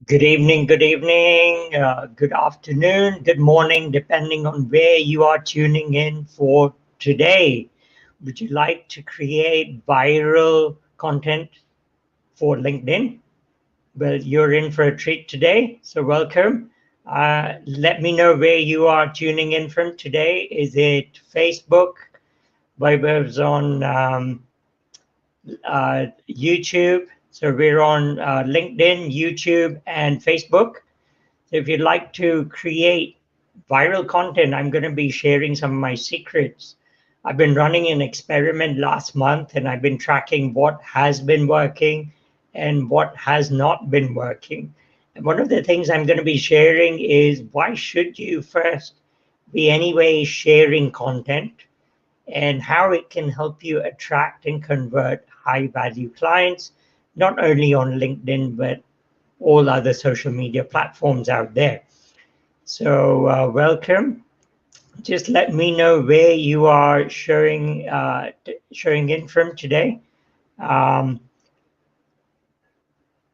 Good evening, good afternoon, good morning, depending on where you are tuning in for today. Would you like to create viral content for LinkedIn? Well, you're in for a treat today, so welcome. Let me know where you are tuning in from today. Is it Facebook? Viber's on YouTube. So we're on LinkedIn, YouTube, and Facebook. So if you'd like to create viral content, I'm going to be sharing some of my secrets. I've been running an experiment last month and I've been tracking what has been working and what has not been working. And one of the things I'm going to be sharing is why should you first be anyway sharing content and how it can help you attract and convert high value clients, not only on LinkedIn, but all other social media platforms out there. So welcome. Just let me know where you are showing in from today. Um,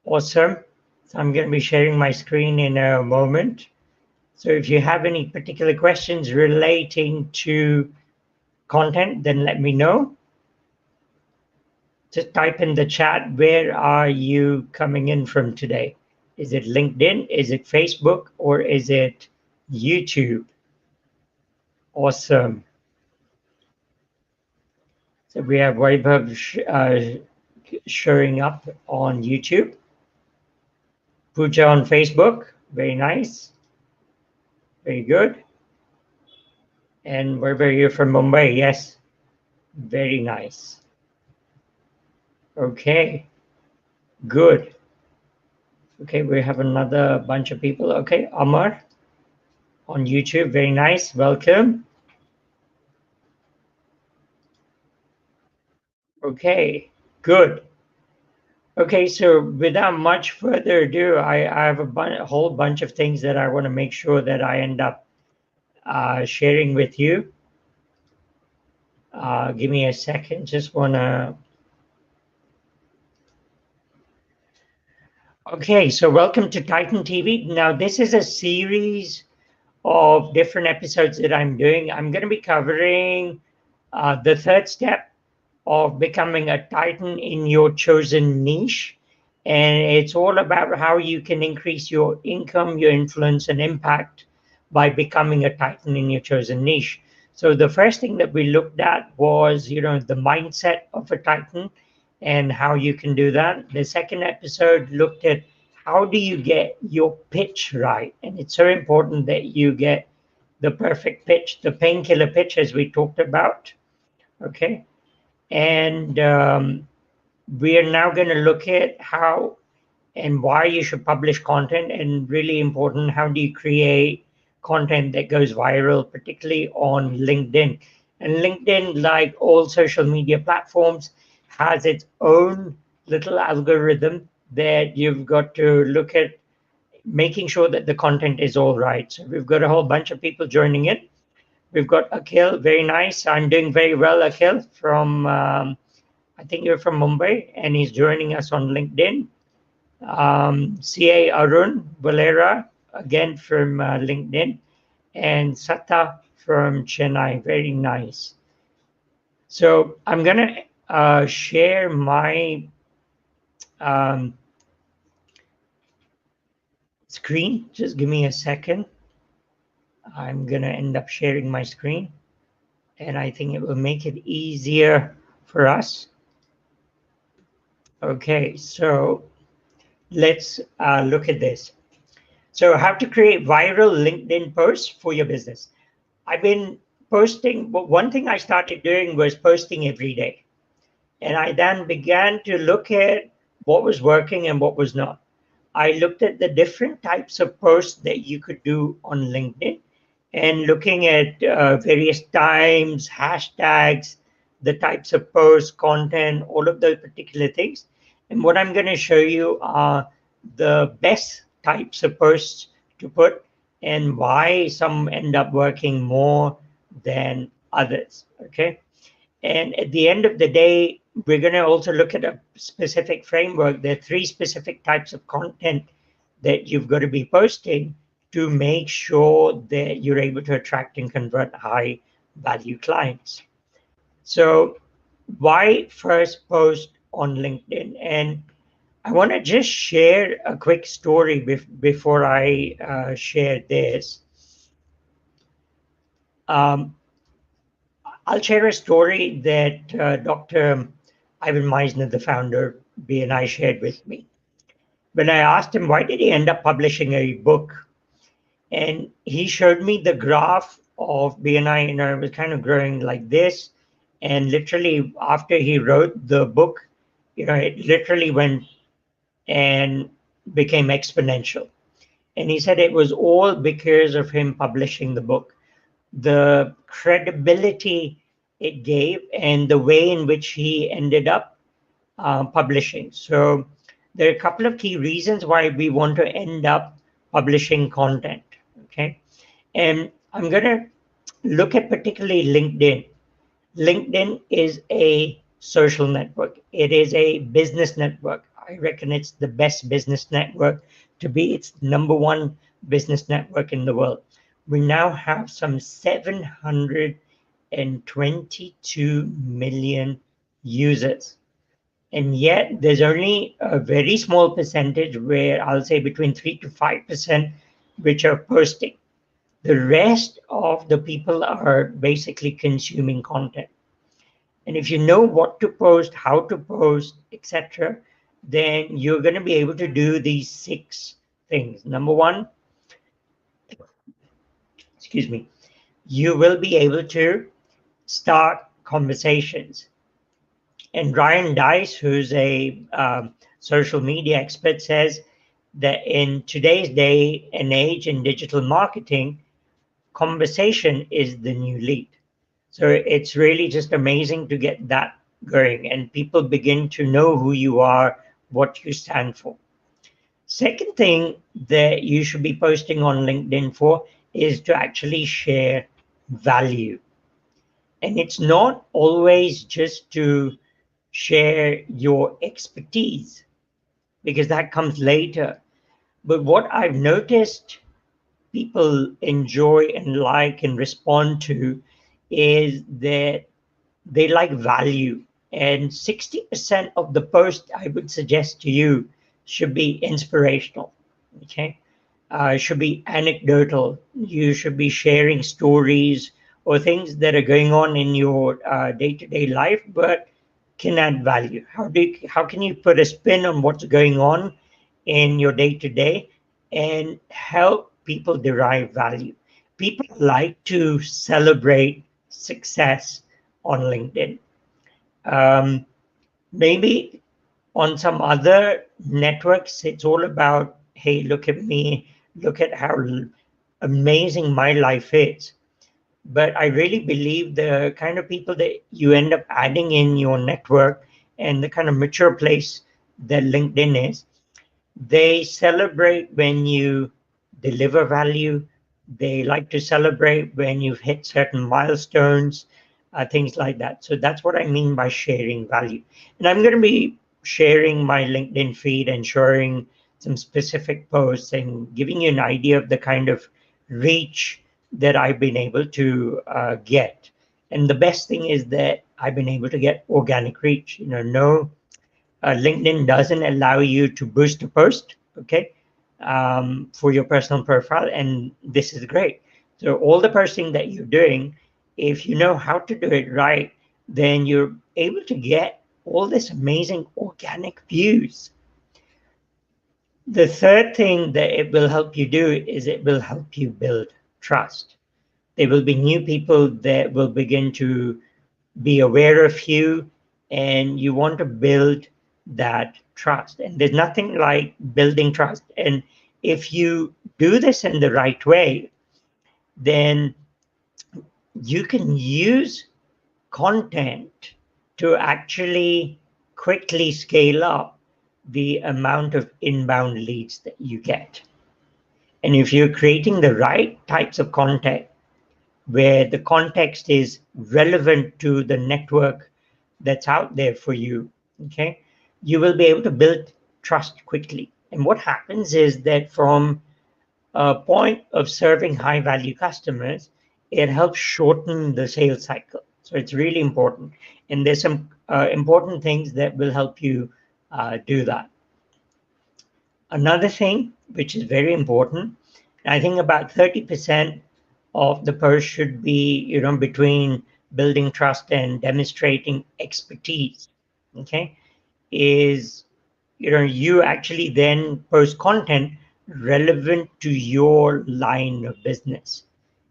awesome. So I'm going to be sharing my screen in a moment. So if you have any particular questions relating to content, then let me know. Just type in the chat, where are you coming in from today? Is it LinkedIn? Is it Facebook? Or is it YouTube? Awesome. So we have Vaibhav showing up on YouTube. Pooja on Facebook. Very nice. Very good. And Vaibhav, you're from Mumbai. Yes. Very nice. Okay. Good. Okay, we have another bunch of people. Okay, Amar on YouTube. Very nice. Welcome. Okay, good. Okay, so without much further ado, I have a whole bunch of things that I want to make sure that I end up sharing with you. Give me a second. Just want to. Okay, so welcome to Titan TV. Now, this is a series of different episodes that I'm doing. I'm going to be covering the third step of becoming a Titan in your chosen niche. And it's all about how you can increase your income, your influence, and impact by becoming a Titan in your chosen niche. So the first thing that we looked at was, the mindset of a Titan and how you can do that. The second episode looked at how do you get your pitch right, and it's so important that you get the perfect pitch, the painkiller pitch, as we talked about. Okay, and we are now going to look at how and why you should publish content, and really important, how do you create content that goes viral, particularly on LinkedIn. And LinkedIn, like all social media platforms, has its own little algorithm that you've got to look at, making sure that the content is all right. So we've got a whole bunch of people joining in. We've got Akhil, very nice. I'm doing very well, Akhil, from I think you're from Mumbai, and he's joining us on LinkedIn. CA Arun Valera, again from LinkedIn, and Sata from Chennai. Very nice. So I'm going to share my um, screen. Just give me a second. I'm going to end up sharing my screen, and I think it will make it easier for us. Okay, so let's look at this. So how to create viral LinkedIn posts for your business. I've been posting, but one thing I started doing was posting every day. And I then began to look at what was working and what was not. I looked at the different types of posts that you could do on LinkedIn and looking at various times, hashtags, the types of posts, content, all of those particular things. And what I'm going to show you are the best types of posts to put and why some end up working more than others. Okay. And at the end of the day, we're going to also look at a specific framework. There are three specific types of content that you've got to be posting to make sure that you're able to attract and convert high value clients. So why first post on LinkedIn? And I want to just share a quick story before I share this. Um, I'll share a story that Dr. Ivan Meisner, the founder, BNI, shared with me. When I asked him why did he end up publishing a book, and he showed me the graph of BNI, it was kind of growing like this, and literally after he wrote the book, it literally went and became exponential. And he said it was all because of him publishing the book. The credibility it gave and the way in which he ended up publishing. So there are a couple of key reasons why we want to end up publishing content. Okay. And I'm going to look at particularly LinkedIn. LinkedIn is a social network. It is a business network. I reckon it's the best business network to be. It's number one business network in the world. We now have some 722 million users. And yet there's only a very small percentage, where I'll say between 3 to 5%, which are posting. The rest of the people are basically consuming content. And if you know what to post, how to post, etc., then you're going to be able to do these 6 things. Number one, excuse me, you will be able to start conversations. And Ryan Dice, who's a social media expert, says that in today's day and age in digital marketing, conversation is the new lead. So it's really just amazing to get that going, and people begin to know who you are, what you stand for. Second thing that you should be posting on LinkedIn for is to actually share value. And it's not always just to share your expertise, because that comes later. But what I've noticed people enjoy and like and respond to is that they like value. And 60% of the post I would suggest to you should be inspirational. Okay. Should be anecdotal. You should be sharing stories or things that are going on in your day-to-day life, but can add value. How can you put a spin on what's going on in your day-to-day and help people derive value? People like to celebrate success on LinkedIn. Maybe on some other networks, it's all about, hey, look at me, look at how amazing my life is. But I really believe the kind of people that you end up adding in your network and the kind of mature place that LinkedIn is, they celebrate when you deliver value. They like to celebrate when you've hit certain milestones, things like that. So that's what I mean by sharing value. And I'm going to be sharing my LinkedIn feed and sharing some specific posts and giving you an idea of the kind of reach that I've been able to get. And the best thing is that I've been able to get organic reach. No, LinkedIn doesn't allow you to boost a post, okay, for your personal profile, and this is great. So all the posting that you're doing, if you know how to do it right, then you're able to get all this amazing organic views. The third thing that it will help you do is it will help you build trust. There will be new people that will begin to be aware of you, and you want to build that trust. And there's nothing like building trust. And if you do this in the right way, then you can use content to actually quickly scale up the amount of inbound leads that you get. And if you're creating the right types of content, where the context is relevant to the network that's out there for you, okay, you will be able to build trust quickly. And what happens is that from a point of serving high value customers, it helps shorten the sales cycle. So it's really important. And there's some important things that will help you do that. Another thing, which is very important, I think about 30% of the post should be, between building trust and demonstrating expertise. Okay, is you actually then post content relevant to your line of business.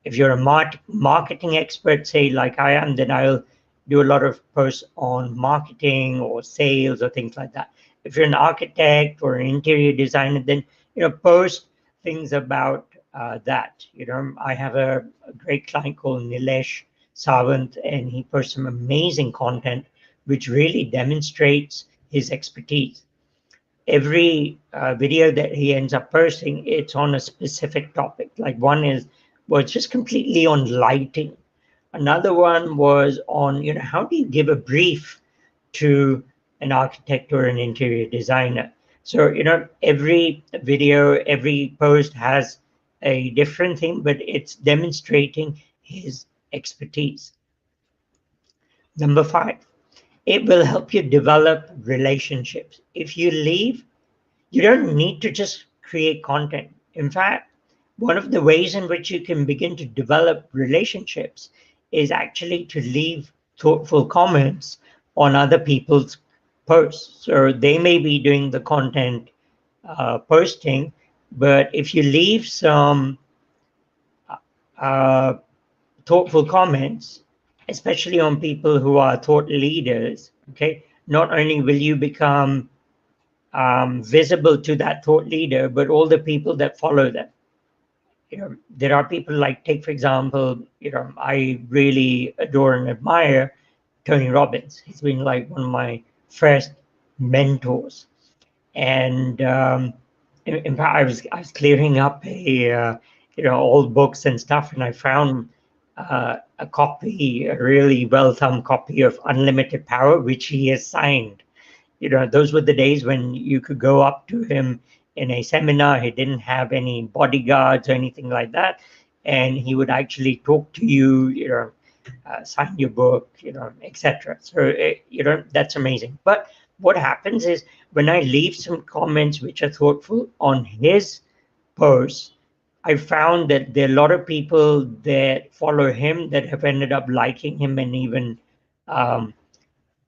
If you're a marketing expert, say like I am, then I'll do a lot of posts on marketing or sales or things like that. If you're an architect or an interior designer, then post things about that. I have a great client called Nilesh Sawant, and he posts some amazing content which really demonstrates his expertise. Every video that he ends up posting, it's on a specific topic. Like one was just completely on lighting. Another one was on, how do you give a brief to an architect or an interior designer? So, every video, every post has a different thing, but it's demonstrating his expertise. Number 5, it will help you develop relationships. If you leave, you don't need to just create content. In fact, one of the ways in which you can begin to develop relationships is actually to leave thoughtful comments on other people's posts. So they may be doing the content posting, but if you leave some uh, thoughtful comments, especially on people who are thought leaders, okay, not only will you become visible to that thought leader, but all the people that follow them. There are people like, take for example, I really adore and admire Tony Robbins. He's been like one of my first mentors. And in fact, I was clearing up old books and stuff, and I found a copy, a really well thumbed copy of Unlimited Power, which he has signed. Those were the days when you could go up to him in a seminar. He didn't have any bodyguards or anything like that, and he would actually talk to you, sign your book, etc. So that's amazing. But what happens is when I leave some comments which are thoughtful on his posts, I found that there are a lot of people that follow him that have ended up liking him and even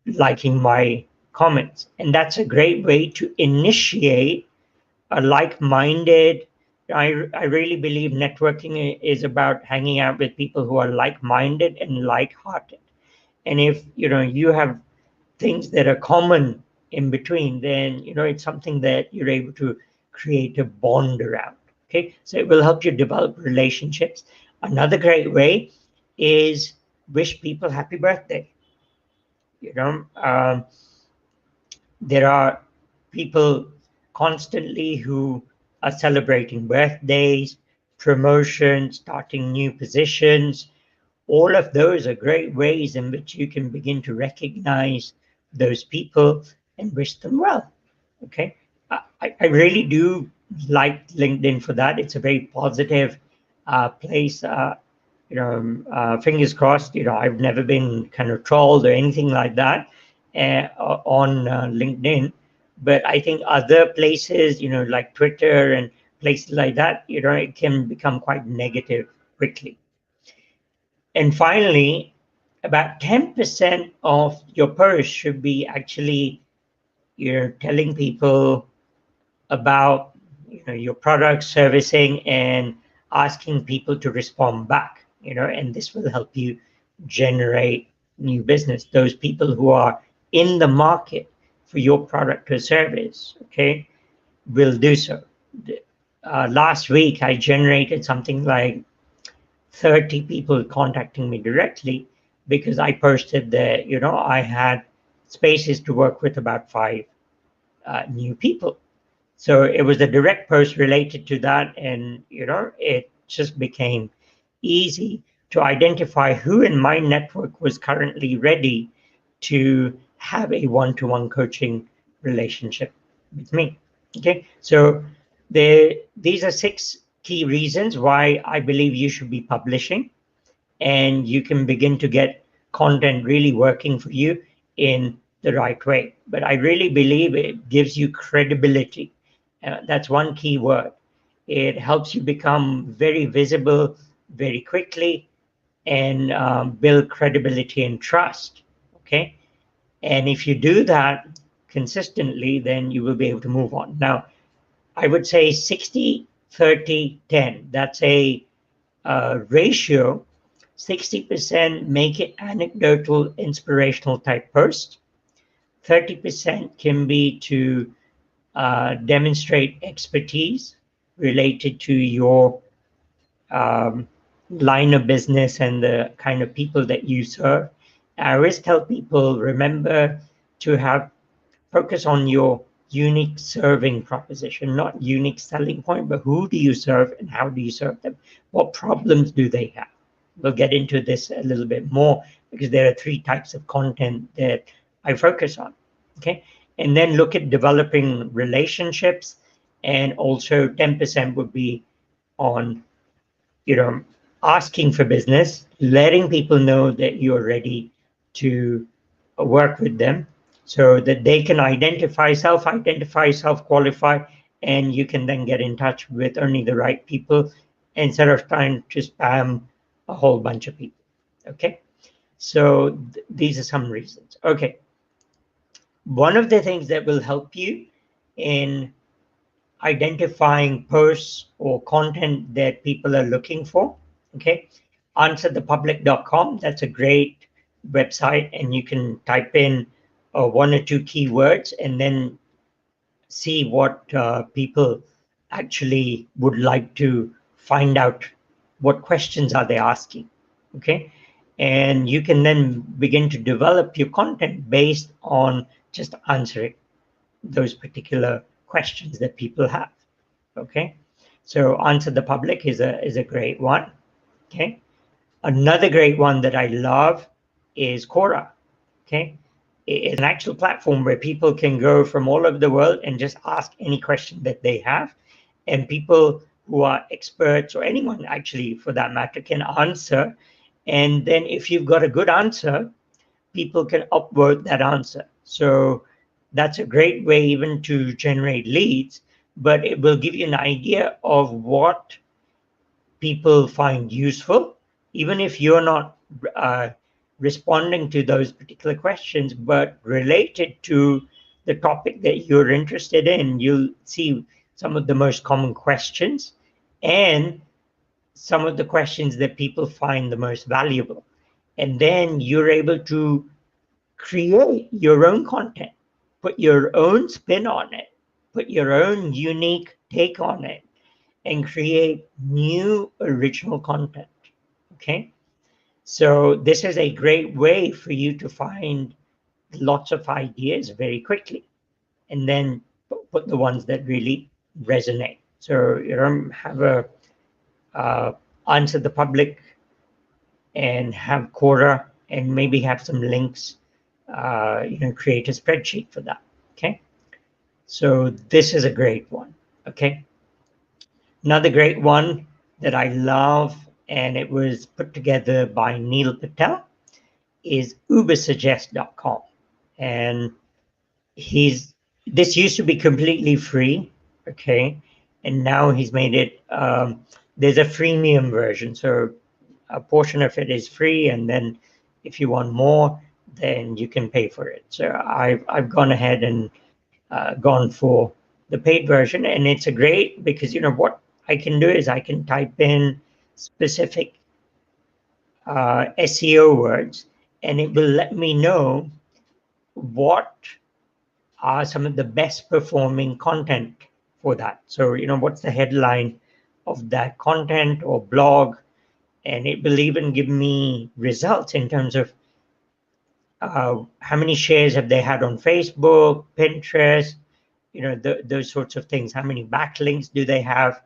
liking my comments. And that's a great way to initiate a like-minded. I really believe networking is about hanging out with people who are like-minded and like-hearted. And if you have things that are common in between, then it's something that you're able to create a bond around. Okay, so it will help you develop relationships. Another great way is wish people happy birthday. There are people constantly who are celebrating birthdays, promotions, starting new positions. All of those are great ways in which you can begin to recognize those people and wish them well. Okay, I really do like LinkedIn for that. It's a very positive place. Fingers crossed. I've never been kind of trolled or anything like that on LinkedIn, but I think other places, like Twitter and places like that, it can become quite negative quickly. And finally, about 10% of your post should be actually you're telling people about your product servicing and asking people to respond back, and this will help you generate new business. Those people who are in the market for your product or service, okay, will do so. Last week, I generated something like 30 people contacting me directly because I posted that, I had spaces to work with about 5 new people. So it was a direct post related to that, and it just became easy to identify who in my network was currently ready to have a one-to-one coaching relationship with me. Okay, so these are 6 key reasons why I believe you should be publishing, and you can begin to get content really working for you in the right way. But I really believe it gives you credibility. That's one key word. It helps you become very visible very quickly and build credibility and trust. Okay. And if you do that consistently, then you will be able to move on. Now, I would say 60, 30, 10. That's a ratio. 60% make it anecdotal, inspirational type post. 30% can be to demonstrate expertise related to your um, line of business and the kind of people that you serve. I always tell people, remember to have focus on your unique serving proposition, not unique selling point, but who do you serve and how do you serve them? What problems do they have? We'll get into this a little bit more because there are 3 types of content that I focus on. Okay. And then look at developing relationships, and also 10% would be on, you know, asking for business, letting people know that you're ready to work with them so that they can self-identify, self-qualify, and you can then get in touch with only the right people instead of trying to spam a whole bunch of people. Okay, so these are some reasons. Okay, one of the things that will help you in identifying posts or content that people are looking for. Okay, answerthepublic.com. That's a great website, and you can type in 1 or 2 keywords and then see what people actually would like to find out. What questions are they asking? Okay, and you can then begin to develop your content based on just answering those particular questions that people have. Okay, so Answer the Public is a great one. Okay, another great one that I love is Quora. Okay, it's an actual platform where people can go from all over the world and just ask any question that they have, and people who are experts, or anyone actually for that matter, can answer. And then if you've got a good answer, people can upvote that answer. So that's a great way even to generate leads, but it will give you an idea of what people find useful, even if you're not uh, responding to those particular questions, but related to the topic that you're interested in. You'll see some of the most common questions and some of the questions that people find the most valuable. And then you're able to create your own content, put your own spin on it, put your own unique take on it, and create new original content. Okay. So this is a great way for you to find lots of ideas very quickly, and then put the ones that really resonate. So you don't have a Answer the Public and have Quora and maybe have some links, create a spreadsheet for that. Okay. So this is a great one. Okay. Another great one that I love, and it was put together by Neil Patel, is ubersuggest.com. And this used to be completely free. Okay. And now he's made it, there's a freemium version. So a portion of it is free, and then if you want more, then you can pay for it. So I've gone ahead and gone for the paid version, and it's a great, because what I can do is I can type in specific SEO words, and it will let me know what are some of the best performing content for that. So what's the headline of that content or blog, and it will even give me results in terms of how many shares have they had on Facebook, Pinterest, those sorts of things. How many backlinks do they have?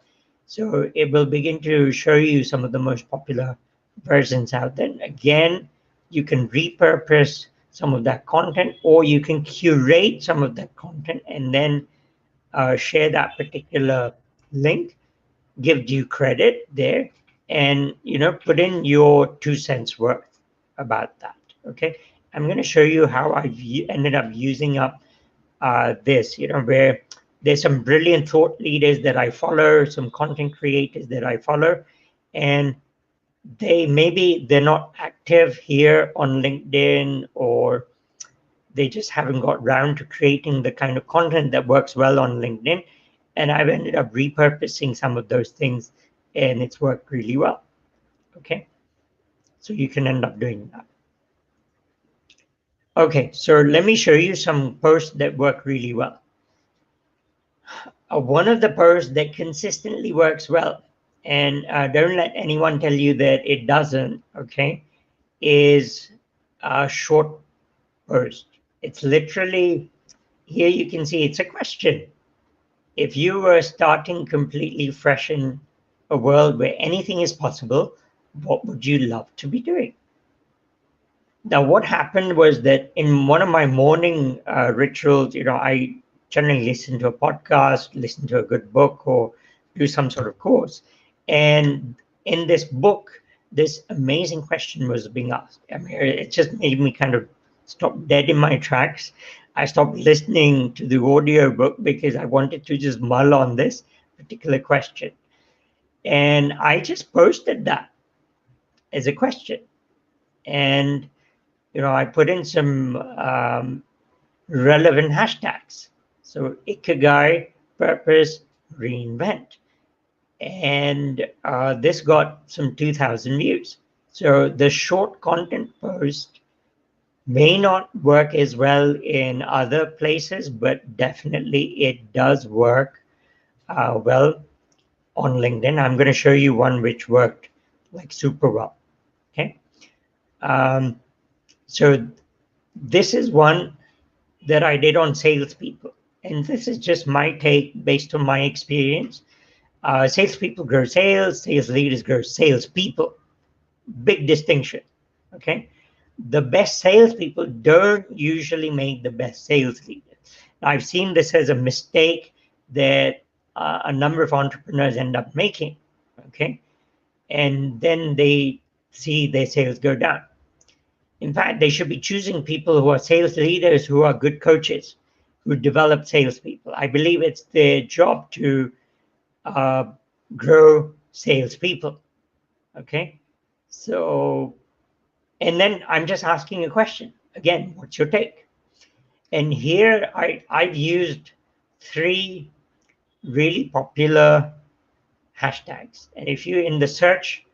So it will begin to show you some of the most popular versions out there. Again, you can repurpose some of that content, or you can curate some of that content and then share that particular link, give you credit there, and put in your 2 cents worth about that. Okay, I'm going to show you how I've ended up using up this, where there's some brilliant thought leaders that I follow, some content creators that I follow, and they're not active here on LinkedIn, or they just haven't got round to creating the kind of content that works well on LinkedIn. And I've ended up repurposing some of those things, and it's worked really well. Okay, so you can end up doing that. Okay, so let me show you some posts that work really well. One of the posts that consistently works well, and don't let anyone tell you that it doesn't, okay, is a short post. It's literally, here you can see it's a question. If you were starting completely fresh in a world where anything is possible, what would you love to be doing? Now, what happened was that in one of my morning rituals, I generally listen to a podcast, listen to a good book, or do some sort of course. And in this book, this amazing question was being asked. I mean, it just made me kind of stop dead in my tracks. I stopped listening to the audio book because I wanted to just mull on this particular question. And I just posted that as a question. And I put in some relevant hashtags. So Ikigai, purpose, reinvent. And this got some 2,000 views. So the short content post may not work as well in other places, but definitely it does work well on LinkedIn. I'm going to show you one which worked like super well. Okay. So this is one that I did on salespeople. And this is just my take based on my experience. Salespeople grow sales, sales leaders grow salespeople. Big distinction. Okay. The best salespeople don't usually make the best sales leaders. I've seen this as a mistake that a number of entrepreneurs end up making. Okay. And then they see their sales go down. In fact, they should be choosing people who are sales leaders, who are good coaches, who develop salespeople. I believe it's their job to grow salespeople. Okay, so, and then I'm just asking a question again. What's your take? And here I've used 3 really popular hashtags. And if you in the search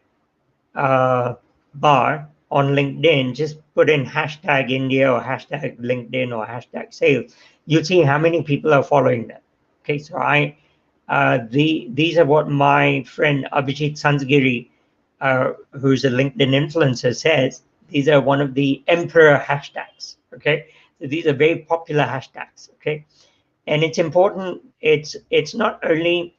bar on LinkedIn, just put in hashtag India or hashtag LinkedIn or hashtag sales, you'll see how many people are following them. Okay, so these are what my friend Abhijit Sansgiri, who's a LinkedIn influencer, says. These are one of the emperor hashtags. Okay, so these are very popular hashtags. Okay, and it's important. It's not only,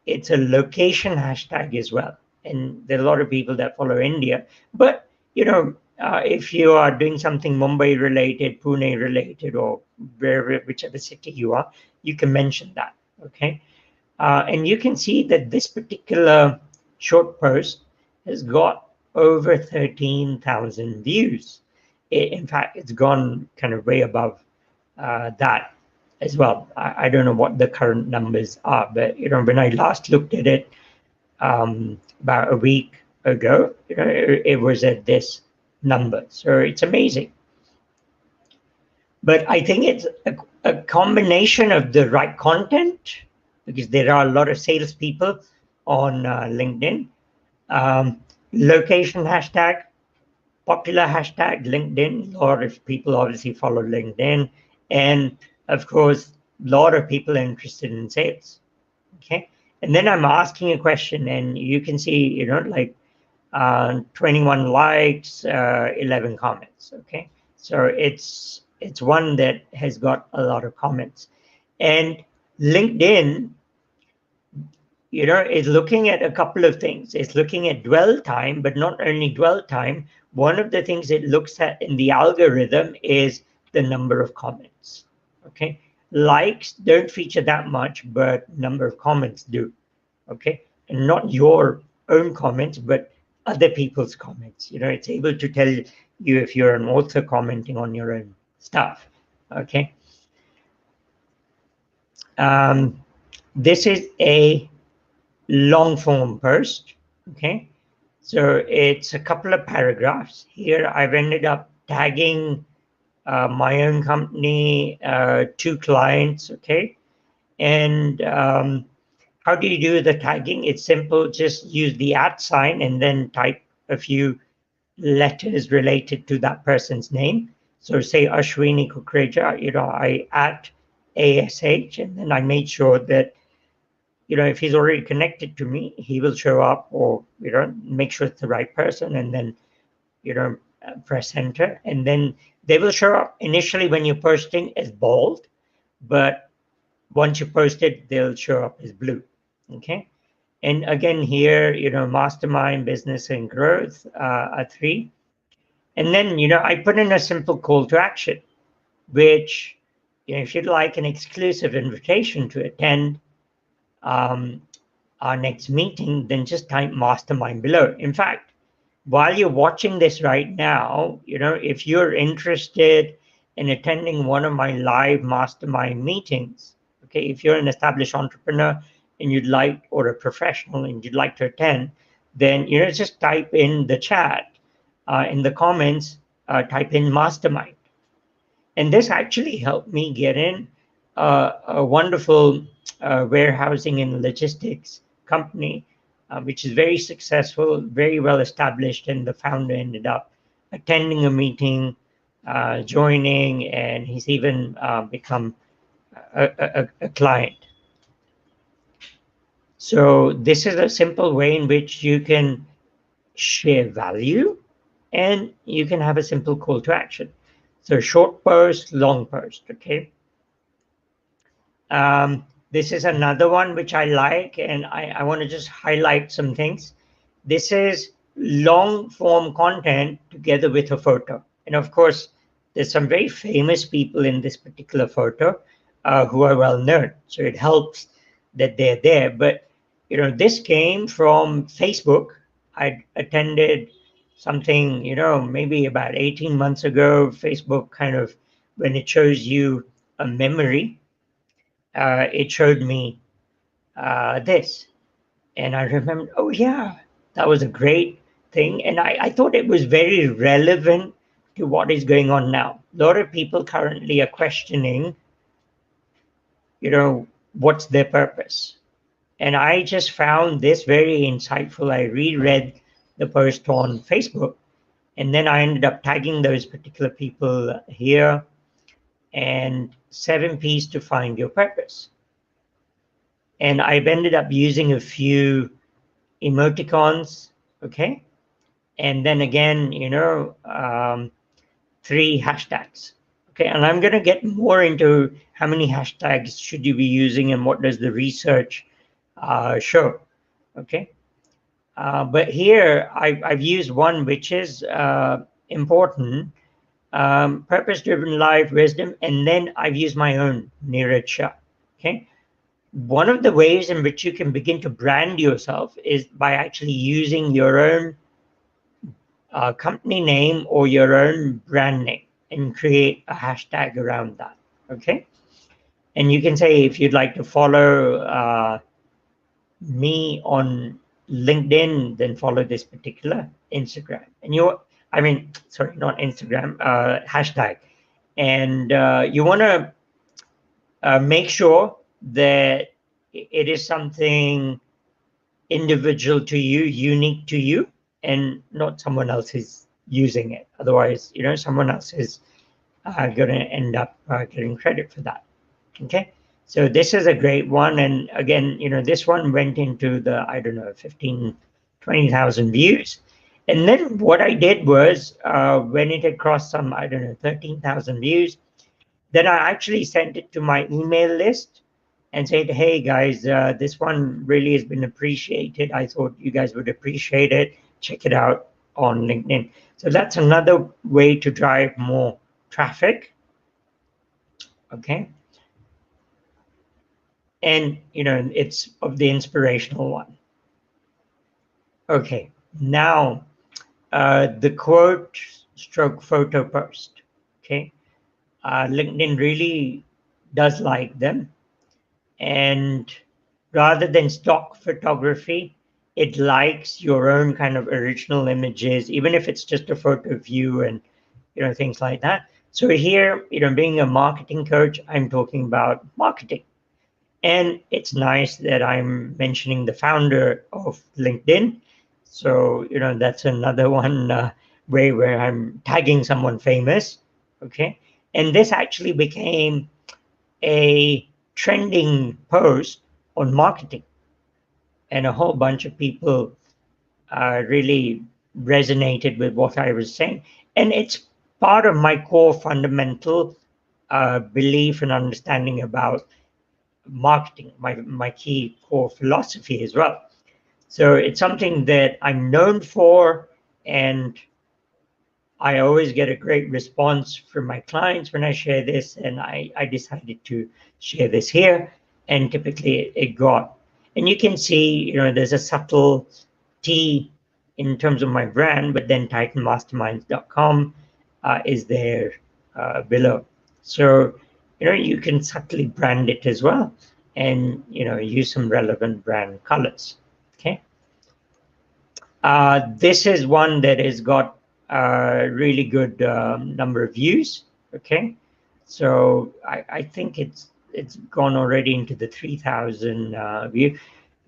it's a location hashtag as well. And there are a lot of people that follow India, but if you are doing something Mumbai related, Pune related, or whichever city you are, you can mention that. Okay, and you can see that this particular short post has got over 13,000 views. In fact, it's gone kind of way above that as well. I don't know what the current numbers are, but when I last looked at it about a week ago, it was at this number. So it's amazing. But I think it's a combination of the right content, because there are a lot of salespeople on LinkedIn. Location hashtag, popular hashtag LinkedIn. A lot of people obviously follow LinkedIn, and of course, a lot of people are interested in sales. Okay, and then I'm asking a question, and you can see, like 21 likes, 11 comments. Okay, so it's one that has got a lot of comments, and LinkedIn, is looking at a couple of things. It's looking at dwell time, but not only dwell time. One of the things it looks at in the algorithm is the number of comments. Okay, likes don't feature that much, but number of comments do. Okay, and not your own comments, but other people's comments. It's able to tell you if you're an author commenting on your own stuff. Okay. This is a long form post. Okay, so it's a couple of paragraphs. Here I've ended up tagging my own company, 2 clients. Okay, and how do you do the tagging? It's simple. Just use the @ sign and then type a few letters related to that person's name. So say Ashwini Kukreja, I @ ASH, and then I made sure that, if he's already connected to me, he will show up, or, make sure it's the right person, and then, press enter. And then they will show up initially when you're posting as bold, but once you post it, they'll show up as blue. Okay. And again, here, mastermind, business, and growth are 3. And then, I put in a simple call to action, which, if you'd like an exclusive invitation to attend our next meeting, then just type mastermind below. In fact, while you're watching this right now, if you're interested in attending one of my live mastermind meetings, okay, if you're an established entrepreneur and you'd like, or a professional and you'd like to attend, then, just type in the chat, in the comments, type in mastermind. And this actually helped me get in a wonderful warehousing and logistics company, which is very successful, very well established, and the founder ended up attending a meeting, joining, and he's even become a client. So this is a simple way in which you can share value, and you can have a simple call to action. So short post, long post. Okay. This is another one which I like, and I want to just highlight some things. This is long form content together with a photo. And of course, there's some very famous people in this particular photo who are well known. So it helps that they're there. But, this came from Facebook. I attended something, maybe about 18 months ago. Facebook kind of, when it shows you a memory, it showed me this. And I remember, oh yeah, that was a great thing. And I thought it was very relevant to what is going on now. A lot of people currently are questioning, what's their purpose? And I just found this very insightful. I reread the post on Facebook, and then I ended up tagging those particular people here, and 7 P's to find your purpose. And I've ended up using a few emoticons, okay? And then again, 3 hashtags. Okay, and I'm going to get more into how many hashtags should you be using and what does the research show. Okay, but here I've used one which is important, purpose-driven life wisdom, and then I've used my own Neeraj Shah. Okay, one of the ways in which you can begin to brand yourself is by actually using your own company name or your own brand name and create a hashtag around that. Okay, and you can say if you'd like to follow me on LinkedIn, then follow this particular Instagram. And not Instagram, hashtag. And you want to make sure that it is something individual to you, unique to you, and not someone else is using it. Otherwise, someone else is going to end up getting credit for that. Okay. So this is a great one. And again, this one went into the, 15, 20,000 views. And then what I did was when it had crossed some, 13,000 views, then I actually sent it to my email list and said, hey guys, this one really has been appreciated. I thought you guys would appreciate it. Check it out on LinkedIn. So that's another way to drive more traffic. Okay. and it's of the inspirational one. Okay, now the quote stroke photo post. Okay, LinkedIn really does like them, and rather than stock photography, it likes your own kind of original images, even if it's just a photo of you and things like that. So here, being a marketing coach, I'm talking about marketing. And it's nice that I'm mentioning the founder of LinkedIn. So, that's another one way where I'm tagging someone famous. Okay. And this actually became a trending post on marketing. And a whole bunch of people really resonated with what I was saying. And it's part of my core fundamental belief and understanding about marketing, my key core philosophy as well. So it's something that I'm known for, and I always get a great response from my clients when I share this, and I decided to share this here, and typically it got. And you can see, there's a subtle T in terms of my brand, but then titanmasterminds.com is there below. So, you can subtly brand it as well and, use some relevant brand colors. Okay. This is one that has got a really good number of views. Okay. So I think it's gone already into the 3,000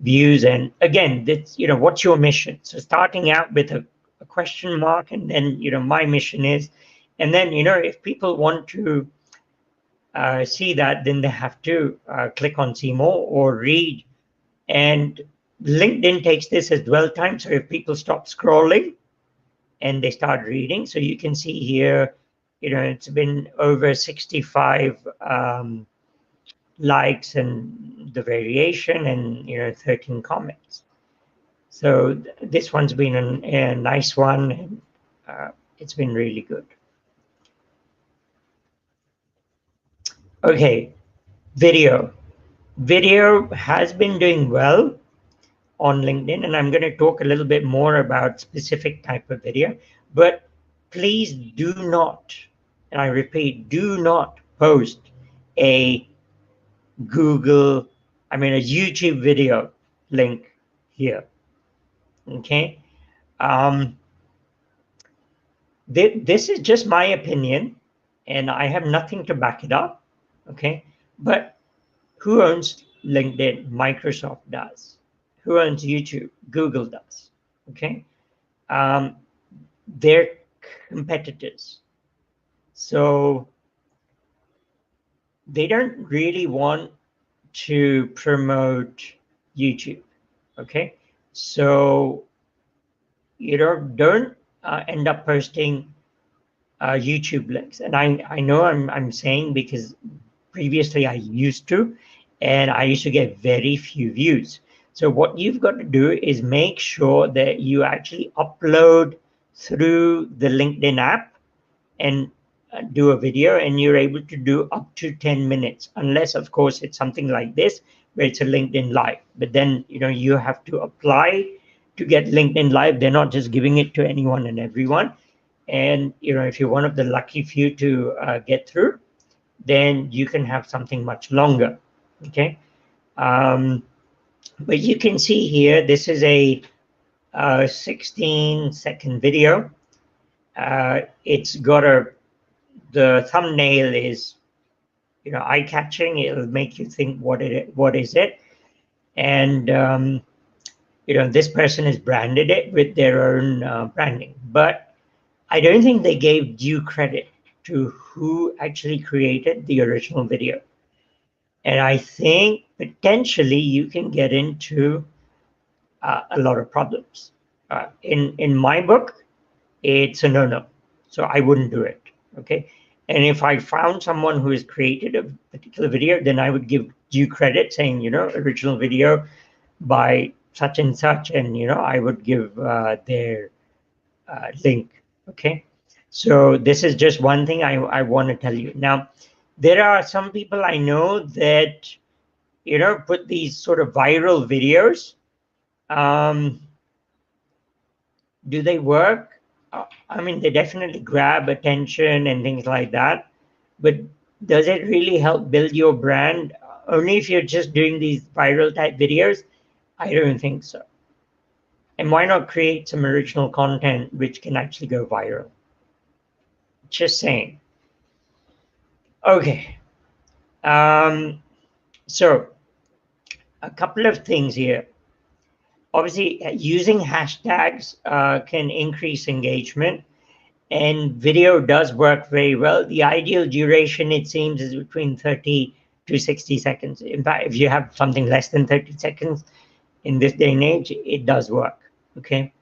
views. And again, that's, what's your mission? So starting out with a question mark, and then, my mission is, and then, if people want to see that, then they have to click on see more or read. And LinkedIn takes this as dwell time. So if people stop scrolling and they start reading, so you can see here, it's been over 65 likes and the variation, and 13 comments. So this one's been a nice one, and it's been really good. Okay, video. Video has been doing well on LinkedIn, and I'm going to talk a little bit more about specific type of video. But please do not, and I repeat, do not post a a YouTube video link here. Okay. This is just my opinion, and I have nothing to back it up. Okay. But who owns LinkedIn? Microsoft does. Who owns YouTube? Google does. Okay. They're competitors. So they don't really want to promote YouTube. Okay. So don't end up posting YouTube links. And I know I'm saying because previously I used to, and I used to get very few views. So what you've got to do is make sure that you actually upload through the LinkedIn app and do a video, and you're able to do up to 10 minutes, unless of course it's something like this where it's a LinkedIn Live. But then you have to apply to get LinkedIn Live. They're not just giving it to anyone and everyone. And if you're one of the lucky few to get through, then you can have something much longer. Okay. But you can see here, this is a 16-second video. It's got the thumbnail is eye-catching. It'll make you think what is it. And this person has branded it with their own branding, but I don't think they gave due credit to who actually created the original video. And I think potentially you can get into a lot of problems. In my book, it's a no-no. So I wouldn't do it. Okay. And if I found someone who has created a particular video, then I would give due credit, saying, original video by such and such, and I would give their link. Okay. So this is just one thing I want to tell you. Now, there are some people I know that put these sort of viral videos. Do they work? I mean, they definitely grab attention and things like that, but does it really help build your brand? Only if you're just doing these viral type videos? I don't think so. And why not create some original content which can actually go viral? Just saying. Okay. So a couple of things here. Obviously, using hashtags can increase engagement, and video does work very well. The ideal duration, it seems, is between 30 to 60 seconds. In fact, if you have something less than 30 seconds in this day and age, it does work. Okay.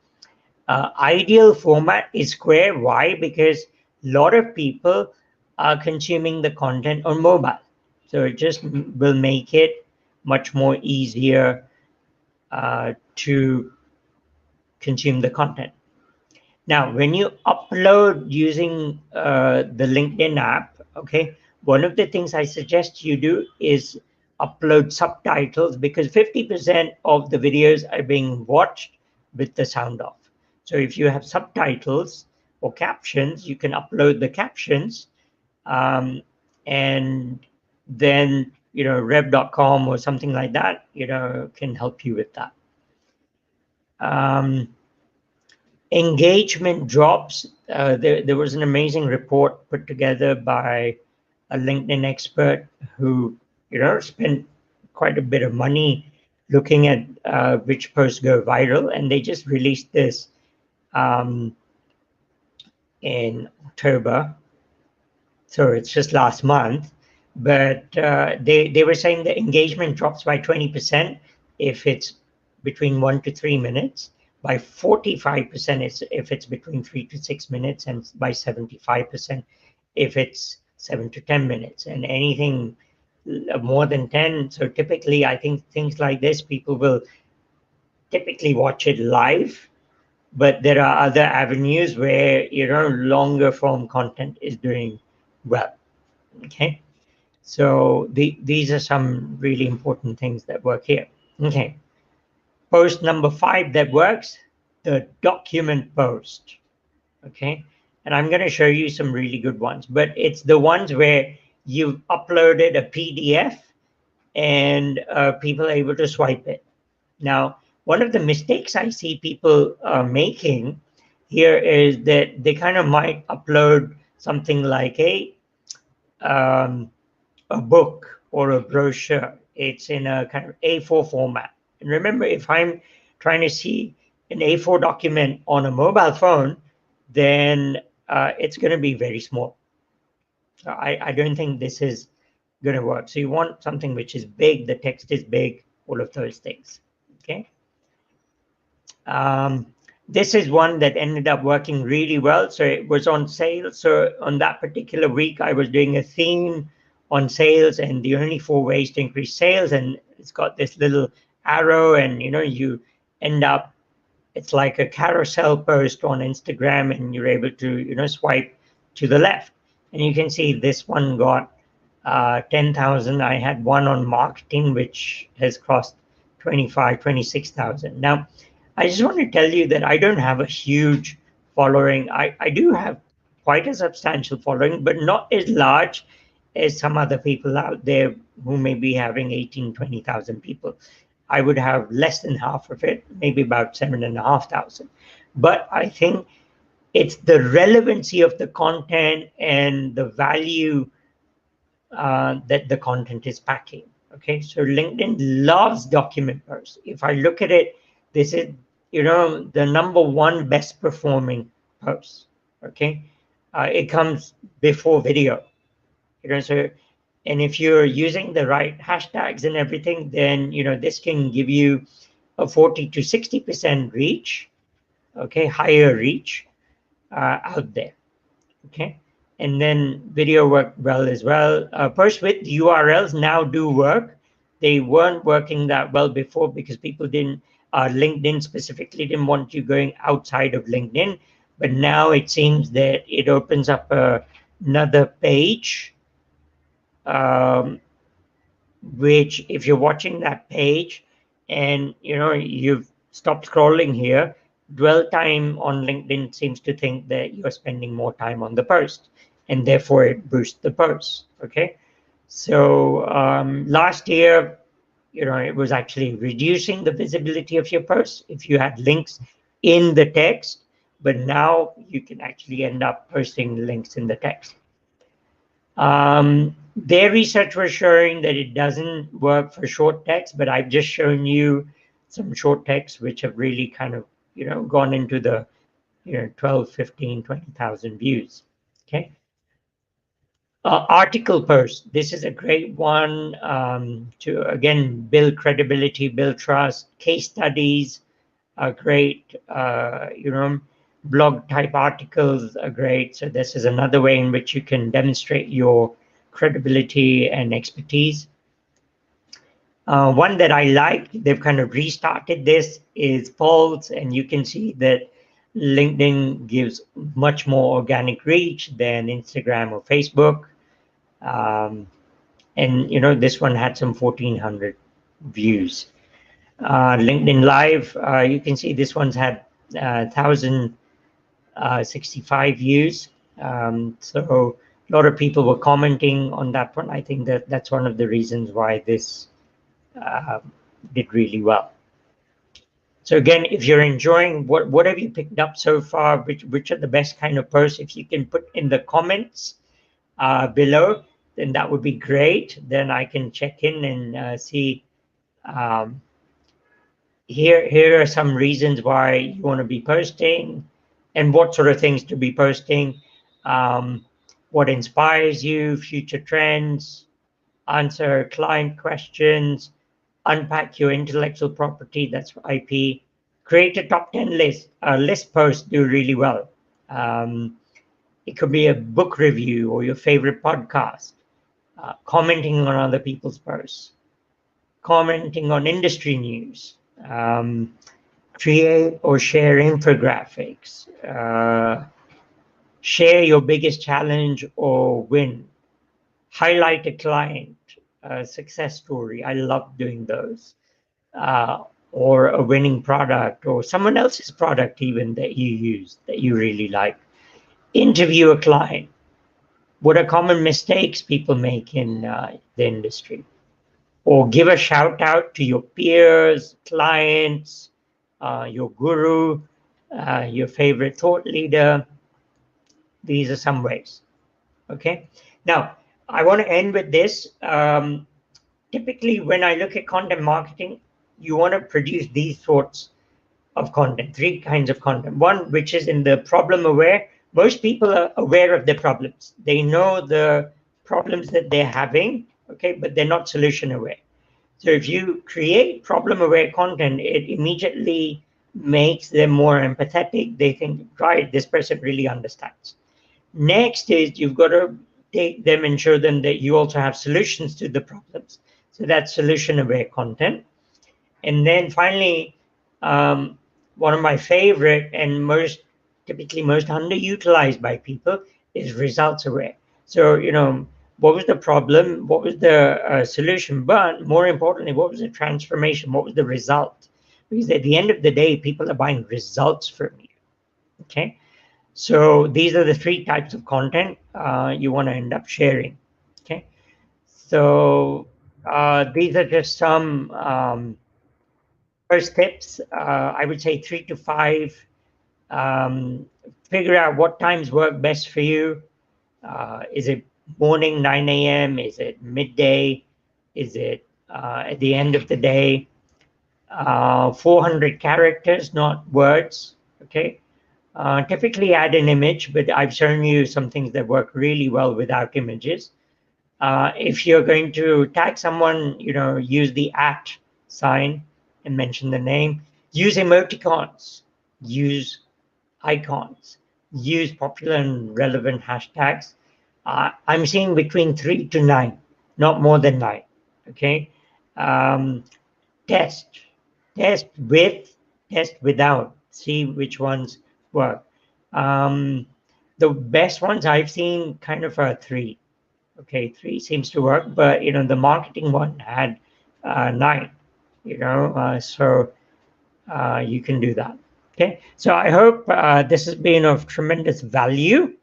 Ideal format is square. Why? Because a lot of people are consuming the content on mobile. So it just will make it much more easier to consume the content. Now, when you upload using the LinkedIn app, okay, one of the things I suggest you do is upload subtitles, because 50% of the videos are being watched with the sound off. So if you have subtitles or captions, you can upload the captions, and then rev.com or something like that can help you with that. Engagement drops. There was an amazing report put together by a LinkedIn expert who spent quite a bit of money looking at which posts go viral, and they just released this in October. So it's just last month, but they were saying the engagement drops by 20% if it's between 1 to 3 minutes, by 45% if it's between 3 to 6 minutes, and by 75% if it's 7 to 10 minutes, and anything more than 10. So typically, I think things like this, people will typically watch it live, but there are other avenues where longer form content is doing well. Okay, so these are some really important things that work here. Okay, post number 5 that works, the document post. Okay, and I'm going to show you some really good ones, but it's the ones where you've uploaded a PDF and people are able to swipe it. Now, one of the mistakes I see people making here is that they kind of might upload something like a book or a brochure. It's in a kind of A4 format. And remember, if I'm trying to see an A4 document on a mobile phone, then it's going to be very small. So I don't think this is going to work. So you want something which is big, the text is big, all of those things. Okay. This is one that ended up working really well. So it was on sale. So on that particular week, I was doing a theme on sales, and the only 4 ways to increase sales. And it's got this little arrow, and you end up, it's like a carousel post on Instagram, and you're able to swipe to the left. And you can see this one got 10,000. I had one on marketing, which has crossed 26,000. Now, I just want to tell you that I don't have a huge following. I do have quite a substantial following, but not as large as some other people out there who may be having 18, 20,000 people. I would have less than half of it, maybe about 7,500. But I think it's the relevancy of the content and the value that the content is packing. Okay, so LinkedIn loves document posts. If I look at it, this is the #1 best performing post. Okay, it comes before video. So, and if you're using the right hashtags and everything, then this can give you a 40 to 60% reach. Okay, higher reach out there. Okay, and then video worked well as well. Posts with URLs now do work. They weren't working that well before because people didn't, LinkedIn specifically didn't want you going outside of LinkedIn. But now it seems that it opens up another page which if you're watching that page and you've stopped scrolling here, dwell time on LinkedIn seems to think that you're spending more time on the post, and therefore it boosts the post. Okay, so last year, it was actually reducing the visibility of your posts if you had links in the text, but now you can actually end up posting links in the text. Their research was showing that it doesn't work for short text, but I've just shown you some short texts which have really kind of, gone into the, 12, 15, 20,000 views. Okay. Article posts. This is a great one to, again, build credibility, build trust. Case studies are great. Blog type articles are great. So this is another way in which you can demonstrate your credibility and expertise. One that I like, they've kind of restarted this, is polls, and you can see that LinkedIn gives much more organic reach than Instagram or Facebook. And this one had some 1,400 views. LinkedIn Live, you can see this one's had 1,065 views. So a lot of people were commenting on that one. I think that's one of the reasons why this did really well. So again, if you're enjoying what have you picked up so far, which are the best kind of posts, if you can put in the comments below, then that would be great. Then I can check in and see. Here are some reasons why you want to be posting, and what sort of things to be posting. What inspires you, future trends, answer client questions, unpack your intellectual property, that's IP, create a top 10 list. List posts do really well. It could be a book review or your favorite podcast, commenting on other people's posts, commenting on industry news, create or share infographics, share your biggest challenge or win, highlight a client, a success story. I love doing those. Or a winning product, or someone else's product even that you use that you really like. Interview a client. What are common mistakes people make in the industry? Or give a shout out to your peers, clients, your guru, your favorite thought leader. These are some ways. Okay. Now, I want to end with this. Typically, when I look at content marketing, you want to produce these sorts of content, three kinds of content. One, which is in the problem aware. Most people are aware of their problems. They know the problems that they're having, okay, but they're not solution aware. So if you create problem aware content, it immediately makes them more empathetic. They think, right, this person really understands. Next is you've got to take them and show them that you also have solutions to the problems. So that's solution aware content. And then finally, one of my favorite and typically most underutilized by people is results aware. So, what was the problem? What was the solution? But more importantly, what was the transformation? What was the result? Because at the end of the day, people are buying results from you. Okay. So these are the three types of content you want to end up sharing. Okay. So these are just some first tips. I would say 3 to 5. Figure out what times work best for you. Is it morning 9 a.m.? Is it midday? Is it at the end of the day? 400 characters, not words. Okay. Typically add an image, but I've shown you some things that work really well without images. If you're going to tag someone, use the @ sign and mention the name. Use emoticons. Use icons. Use popular and relevant hashtags. I'm seeing between 3 to 9, not more than 9. Okay. Test with, test without. See which ones work. The best ones I've seen kind of are 3. Okay, 3 seems to work, but the marketing one had 9. So you can do that. Okay, so I hope this has been of tremendous value.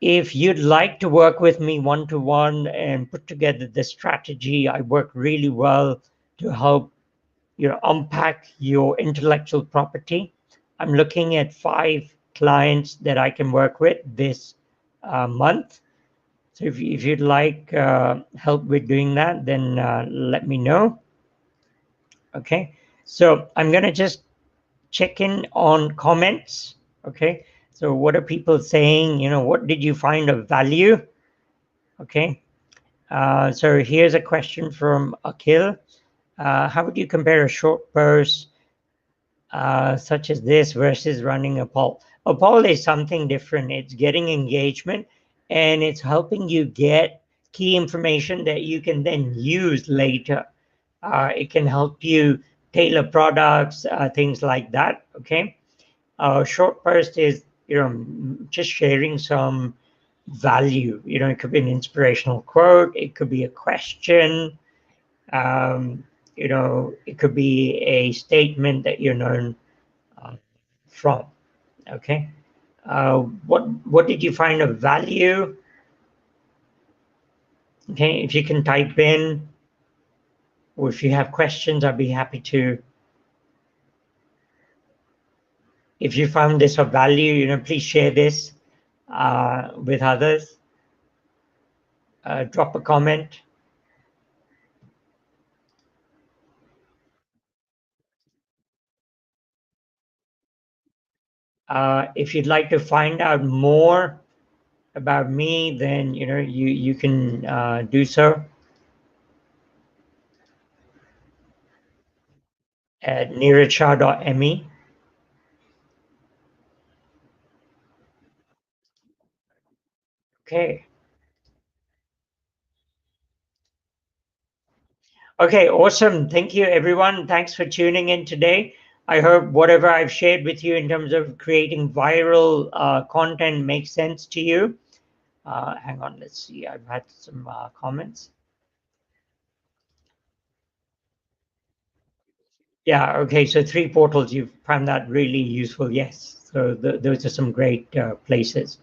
If you'd like to work with me one-to-one and put together the strategy, I work really well to help unpack your intellectual property. I'm looking at 5 clients that I can work with this month. So if you'd like help with doing that, then let me know. Okay, so I'm going to just check in on comments. Okay, so what are people saying? What did you find of value? Okay, so here's a question from Akhil. How would you compare a short post such as this versus running a poll? A poll is something different. It's getting engagement, and it's helping you get key information that you can then use later. It can help you tailor products, things like that. Okay. Short post is just sharing some value. It could be an inspirational quote. It could be a question. Um, it could be a statement that you're known from. Okay. What did you find of value? Okay, if you can type in, or if you have questions, I'd be happy to. If you found this of value, please share this with others. Drop a comment. If you'd like to find out more about me, then you can do so at neerajshah.me. Okay. Okay, awesome. Thank you, everyone. Thanks for tuning in today. I hope whatever I've shared with you in terms of creating viral content makes sense to you. Hang on, let's see. I've had some comments. Yeah, okay. So 3 portals, you've found that really useful. Yes. So those are some great places.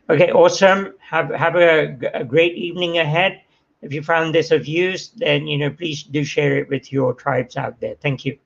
Okay, awesome. Have a great evening ahead. If you found this of use, then please do share it with your tribes out there. Thank you.